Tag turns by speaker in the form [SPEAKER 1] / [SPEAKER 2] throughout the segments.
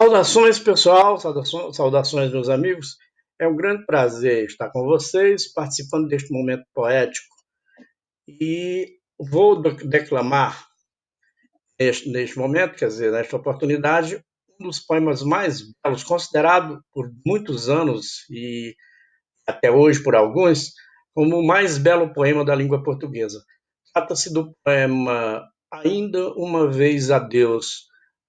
[SPEAKER 1] Saudações, pessoal, saudações, meus amigos. É um grande prazer estar com vocês, participando deste momento poético. E vou declamar neste momento, quer dizer, nesta oportunidade, um dos poemas mais belos, considerado por muitos anos e até hoje por alguns, como o mais belo poema da língua portuguesa. Trata-se do poema Ainda uma Vez a Deus,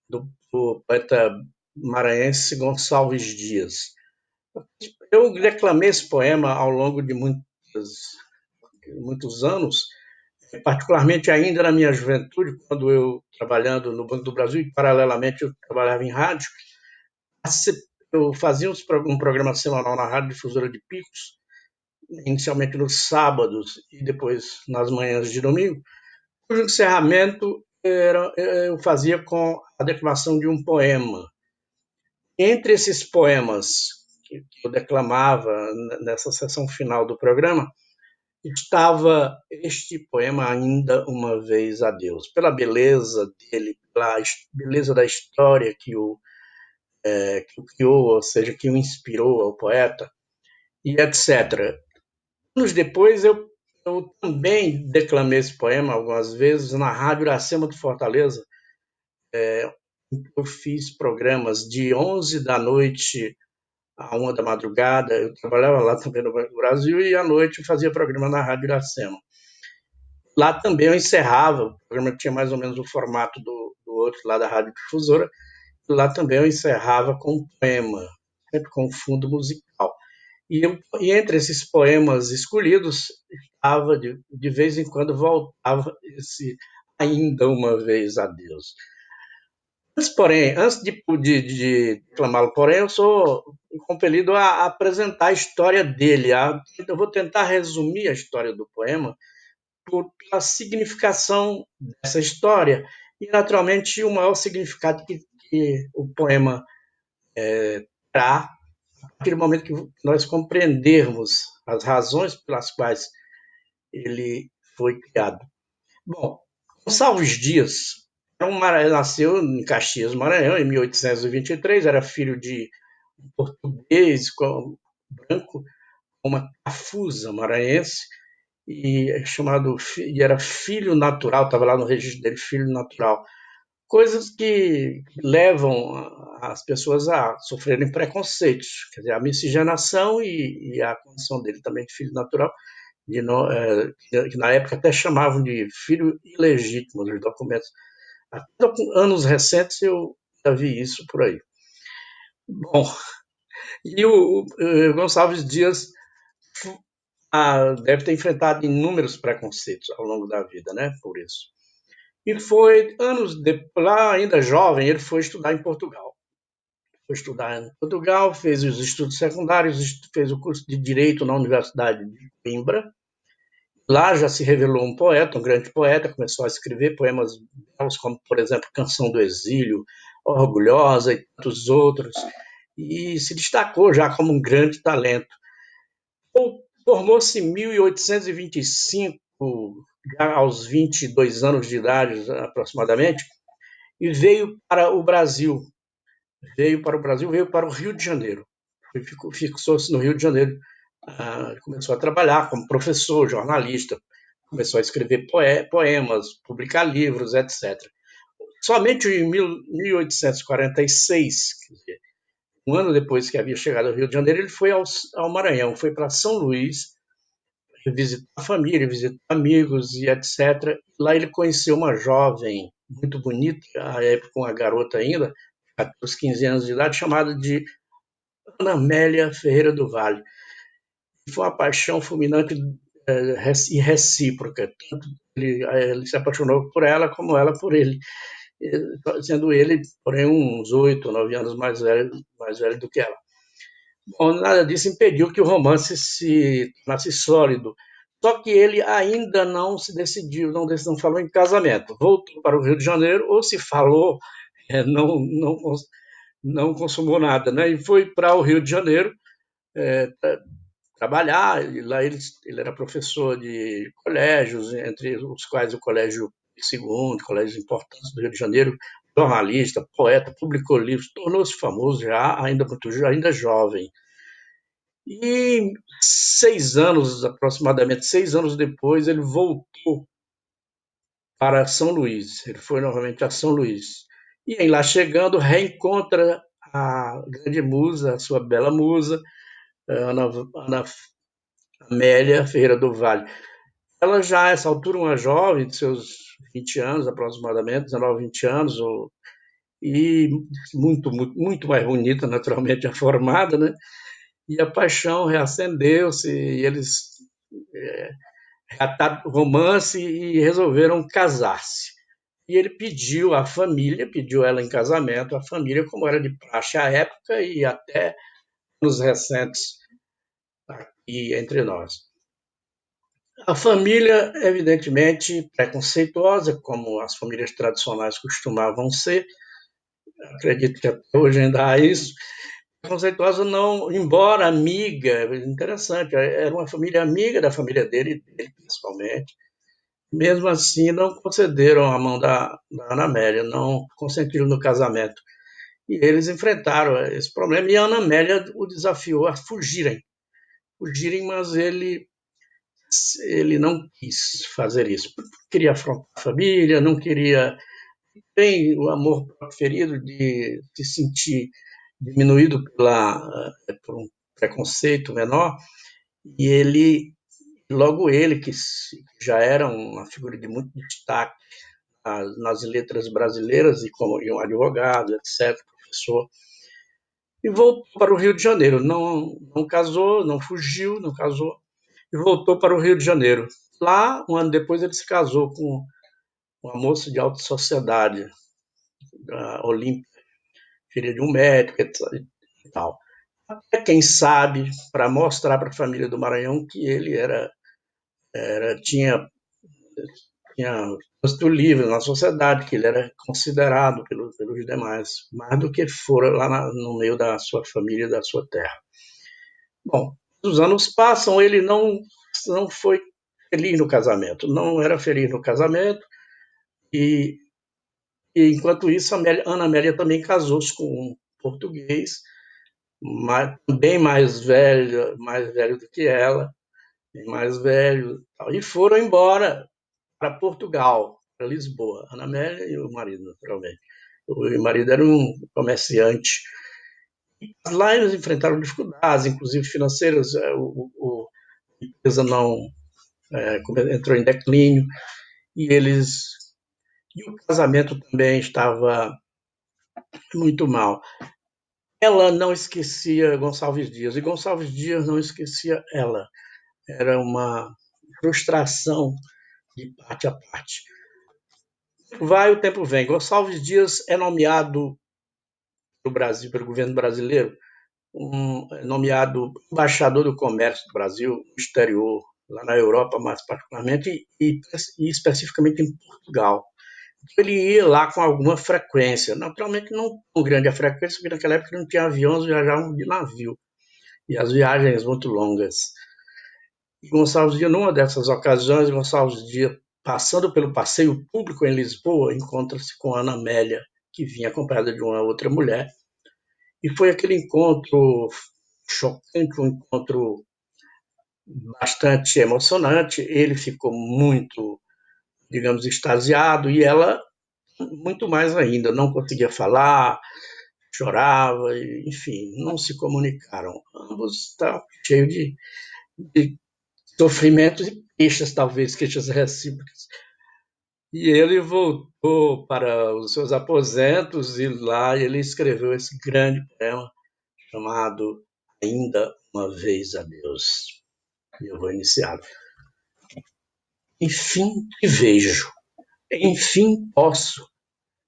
[SPEAKER 1] do poeta maranhense Gonçalves Dias. Eu declamei esse poema ao longo de muitos anos, particularmente ainda na minha juventude, quando eu, trabalhando no Banco do Brasil, e paralelamente eu trabalhava em rádio, eu fazia um programa semanal na Rádio Difusora de Picos, inicialmente nos sábados e depois nas manhãs de domingo, cujo encerramento eu fazia com a declamação de um poema. Entre esses poemas que eu declamava nessa sessão final do programa, estava este poema Ainda uma Vez a Deus, pela beleza dele, pela beleza da história que o criou, ou seja, que o inspirou ao poeta, e etc. Anos depois, eu também declamei esse poema algumas vezes na Rádio Iracema de Fortaleza. Eu fiz programas de 11 da noite à 1 da madrugada. Eu trabalhava lá também no Banco do Brasil e à noite eu fazia programa na Rádio Iracema. Lá também eu encerrava, o programa tinha mais ou menos o formato do outro lá da Rádio Difusora, lá também eu encerrava com um poema, sempre com fundo musical. E entre esses poemas escolhidos, estava, de vez em quando, voltava esse Ainda uma Vez a Deus. Antes de declamá-lo, porém, eu sou compelido a apresentar a história dele. Eu vou tentar resumir a história do poema pela significação dessa história e, naturalmente, o maior significado que o poema terá naquele momento que nós compreendermos as razões pelas quais ele foi criado. Bom, Gonçalves Dias nasceu em Caxias, Maranhão, em 1823, era filho de um português branco, uma cafusa maranhense, e era filho natural, estava lá no registro dele, filho natural. Coisas que levam as pessoas a sofrerem preconceitos, quer dizer, a miscigenação e a condição dele também de filho natural, que na época até chamavam de filho ilegítimo nos documentos. Até anos recentes eu já vi isso por aí. Bom, e o Gonçalves Dias deve ter enfrentado inúmeros preconceitos ao longo da vida, né, por isso. E foi anos depois, lá ainda jovem, ele foi estudar em Portugal. Foi estudar em Portugal, fez os estudos secundários, fez o curso de Direito na Universidade de Coimbra. Lá já se revelou um poeta, um grande poeta, começou a escrever poemas belos, como, por exemplo, Canção do Exílio, Orgulhosa e tantos outros, e se destacou já como um grande talento. Formou-se em 1825, já aos 22 anos de idade aproximadamente, e veio para o Brasil. Veio para o Rio de Janeiro. Fixou-se no Rio de Janeiro. Começou a trabalhar como professor, jornalista, começou a escrever poemas, publicar livros, etc. Somente em 1846, quer dizer, um ano depois que havia chegado ao Rio de Janeiro, ele foi ao Maranhão, foi para São Luís, visitar a família, visitar amigos e etc. Lá ele conheceu uma jovem muito bonita, à época uma garota ainda, até os 15 anos de idade, chamada de Ana Amélia Ferreira do Vale. Foi uma paixão fulminante e recíproca. Tanto ele se apaixonou por ela, como ela por ele, sendo ele, porém, uns 8 ou 9 anos mais velho do que ela. Bom, nada disso impediu que o romance se tornasse sólido. Só que ele ainda não se decidiu, não falou em casamento. Voltou para o Rio de Janeiro, ou se falou, não consumou nada, né? E foi para o Rio de Janeiro trabalhar. E lá ele era professor de colégios, entre os quais o Colégio II, colégios importantes do Rio de Janeiro, jornalista, poeta, publicou livros, tornou-se famoso já, ainda jovem. E aproximadamente 6 anos depois, ele voltou para São Luís. Ele foi novamente a São Luís. E aí, lá chegando, reencontra a grande musa, a sua bela musa, Ana Amélia Ferreira do Vale. Ela já, a essa altura, uma jovem, de seus 20 anos aproximadamente, 19, 20 anos, e muito, muito, muito mais bonita, naturalmente, já formada, né? E a paixão reacendeu-se, e eles reataram o romance e resolveram casar-se. E ele pediu à família, pediu ela em casamento, a família, como era de praxe à época e até nos recentes aqui entre nós. A família, evidentemente, preconceituosa, como as famílias tradicionais costumavam ser, acredito que até hoje ainda há isso, preconceituosa não, embora amiga, interessante, era uma família amiga da família dele principalmente, mesmo assim não concederam a mão da Ana Amélia, não consentiram no casamento. E eles enfrentaram esse problema, e a Ana Amélia o desafiou a fugirem, mas ele não quis fazer isso, porque queria afrontar a família, não queria, tem o amor ferido de se sentir diminuído por um preconceito menor, e logo ele, que já era uma figura de muito destaque nas letras brasileiras, e como um advogado, etc., professor, e voltou para o Rio de Janeiro. Não casou, não fugiu, não casou, e voltou para o Rio de Janeiro. Lá, um ano depois, ele se casou com uma moça de alta sociedade, da Olímpia, filha de um médico e tal. Até, quem sabe, para mostrar para a família do Maranhão que ele tinha posto livre na sociedade, que ele era considerado pelos demais, mais do que fora lá no meio da sua família e da sua terra. Bom, os anos passam, ele não foi feliz no casamento, não era feliz no casamento, e, enquanto isso, a Ana Amélia também casou-se com um português, bem mais velho do que ela, bem mais velho, e foram embora para Portugal, para Lisboa, Ana Amélia e o marido, naturalmente. O marido era um comerciante. Lá eles enfrentaram dificuldades, inclusive financeiras, a empresa não entrou em declínio, e o casamento também estava muito mal. Ela não esquecia Gonçalves Dias, e Gonçalves Dias não esquecia ela. Era uma frustração de parte a parte. Vai, o tempo vem. Gonçalves Dias é nomeado no Brasil, pelo governo brasileiro, nomeado embaixador do comércio do Brasil no exterior, lá na Europa mais particularmente, e especificamente em Portugal. Ele ia lá com alguma frequência, naturalmente não tão grande a frequência, porque naquela época não tinha aviões, viajavam de navio, e as viagens muito longas. E Gonçalves Dias, numa dessas ocasiões, Gonçalves Dias, passando pelo passeio público em Lisboa, encontra-se com Ana Amélia, que vinha acompanhada de uma outra mulher, e foi aquele encontro chocante, um encontro bastante emocionante. Ele ficou muito, digamos, extasiado, e ela muito mais ainda, não conseguia falar, chorava, enfim, não se comunicaram. Ambos estavam cheios de sofrimentos e queixas, talvez, queixas recíprocas. E ele voltou para os seus aposentos, e lá ele escreveu esse grande poema chamado Ainda uma Vez a Deus. E eu vou iniciar. Enfim te vejo, enfim posso,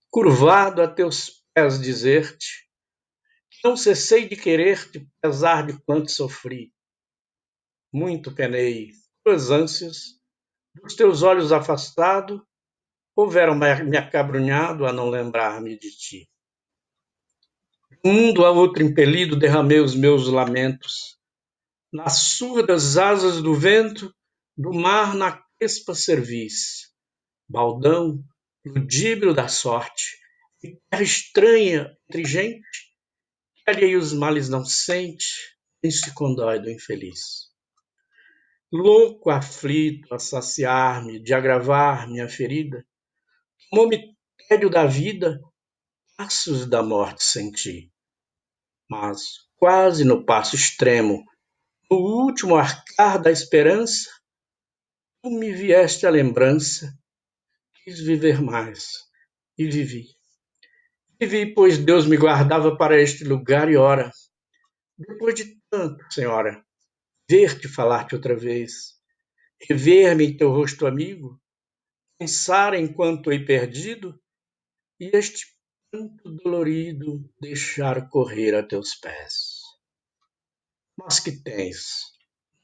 [SPEAKER 1] curvado a teus pés, dizer-te: não cessei de querer-te, apesar de quanto sofri. Muito penei, tuas ânsias, dos teus olhos afastado, houveram me acabrunhado a não lembrar-me de ti. De um mundo a outro impelido, derramei os meus lamentos. Nas surdas asas do vento, do mar na crespa cerviz. Baldão, ludíbrio da sorte, terra estranha entre gente, que alheios males não sente, nem se condói do infeliz. Louco, aflito, a saciar-me, de agravar minha ferida, tomou-me tédio da vida, passos da morte senti. Mas, quase no passo extremo, no último arcar da esperança, tu me vieste a lembrança, quis viver mais, e vivi. Vivi, pois Deus me guardava para este lugar e hora. Depois de tanto, Senhora, ver-te falar-te outra vez, rever-me em teu rosto amigo, pensar enquanto hei perdido, e este pranto dolorido deixar correr a teus pés. Mas que tens?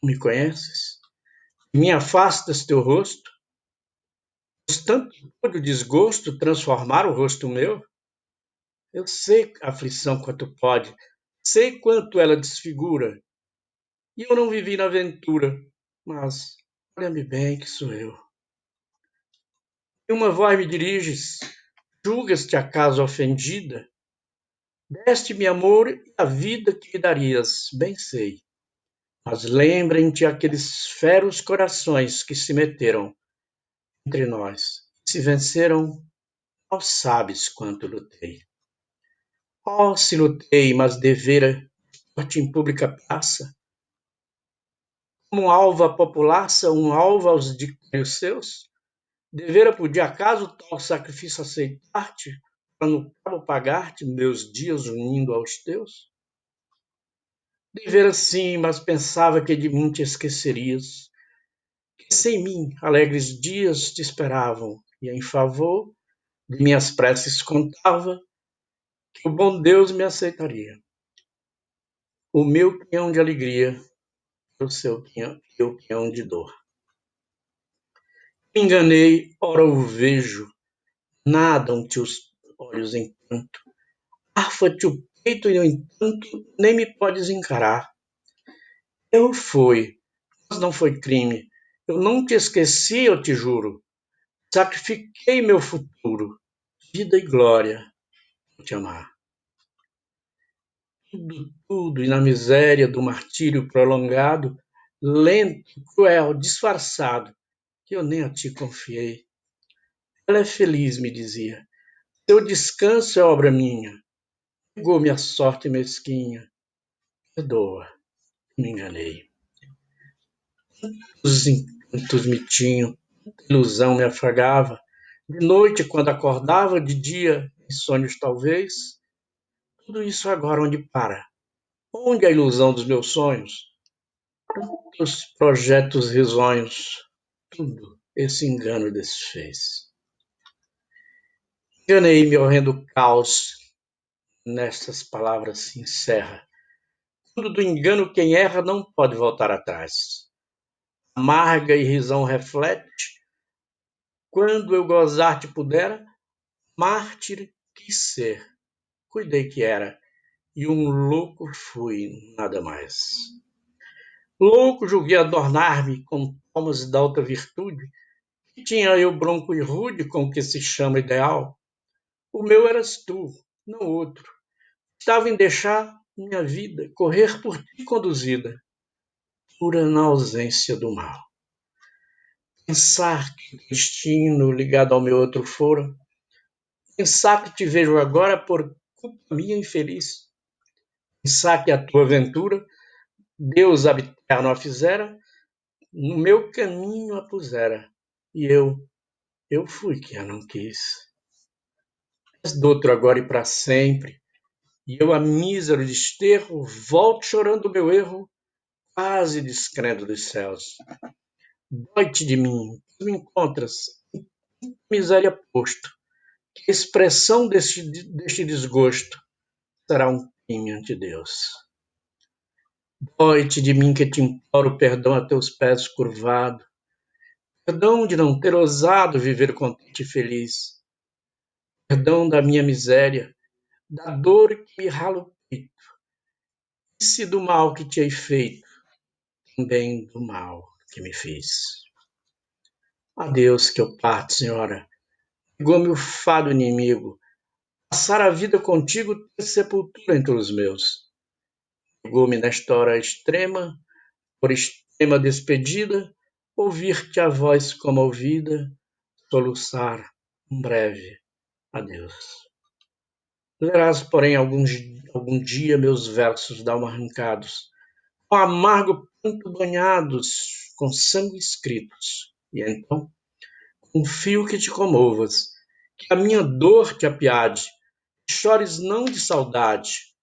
[SPEAKER 1] Me conheces? Me afastas teu rosto? Pois tanto todo desgosto transformar o rosto meu? Eu sei a aflição quanto pode, sei quanto ela desfigura, e eu não vivi na aventura, mas olha-me bem que sou eu. E uma voz me diriges, julgas-te acaso ofendida? Deste-me amor e a vida que me darias, bem sei. Mas lembrem-te aqueles feros corações que se meteram entre nós, se venceram, ó sabes quanto lutei. Oh, se lutei, mas devera, morte em pública praça, como um alvo à populaça, um alvo aos dictérios seus, devera podia acaso tal sacrifício aceitar-te, para no cabo pagar-te meus dias unindo aos teus? Devera sim, mas pensava que de mim te esquecerias, que sem mim alegres dias te esperavam, e em favor de minhas preces contava que o bom Deus me aceitaria. O meu pinhão de alegria, o seu pinhão de dor. Me enganei, ora o vejo, nadam teus olhos em pranto. Arfa-te o peito e, no entanto, nem me podes encarar. Eu fui, mas não foi crime. Eu não te esqueci, eu te juro. Sacrifiquei meu futuro, vida e glória, por te amar. Tudo, e na miséria do martírio prolongado, lento, cruel, disfarçado, que eu nem a ti confiei. Ela é feliz, me dizia. Seu descanso é obra minha. Pegou-me a sorte mesquinha. Perdoa, me enganei. Os encantos me tinham, a ilusão me afagava. De noite, quando acordava, de dia, em sonhos talvez. Tudo isso agora onde para? Onde a ilusão dos meus sonhos? Os projetos risonhos? Tudo esse engano desfez. Enganei-me, horrendo caos, nestas palavras se encerra. Tudo do engano quem erra não pode voltar atrás. Amarga e risão reflete. Quando eu gozar-te pudera, mártir quis ser, cuidei que era, e um louco fui, nada mais. Louco julguei adornar-me com palmas da alta virtude, que tinha eu bronco e rude com o que se chama ideal. O meu eras tu, não outro. Estava em deixar minha vida correr por ti conduzida, pura na ausência do mal. Pensar que o destino ligado ao meu outro fora, pensar que te vejo agora por culpa minha infeliz, pensar que a tua aventura Deus eterno a fizera, no meu caminho a pusera, e eu fui quem a não quis. Mas doutro agora e para sempre, e eu a mísero desterro, volto chorando o meu erro, quase descrendo dos céus. Dói-te de mim, tu me encontras em miséria posto, que a expressão deste desgosto será um crime ante Deus. Dói-te de mim que te imploro perdão a teus pés curvado, perdão de não ter ousado viver contente e feliz, perdão da minha miséria, da dor que me rala o peito, e se do mal que te hei feito, também do mal que me fiz. Adeus que eu parto, senhora, pegou-me o fado inimigo, Passar a vida contigo, ter sepultura entre os meus. Chegou-me nesta hora extrema, por extrema despedida, ouvir-te a voz comovida, soluçar um breve adeus. Lerás, porém, algum dia meus versos d'alma arrancados, com amargo pranto banhados, com sangue escritos, e então confio que te comovas, que a minha dor te apiade, que chores não de saudade,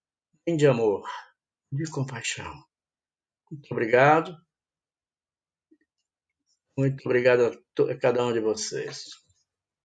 [SPEAKER 1] nem de amor, de compaixão. Muito obrigado. Muito obrigado a cada um de vocês.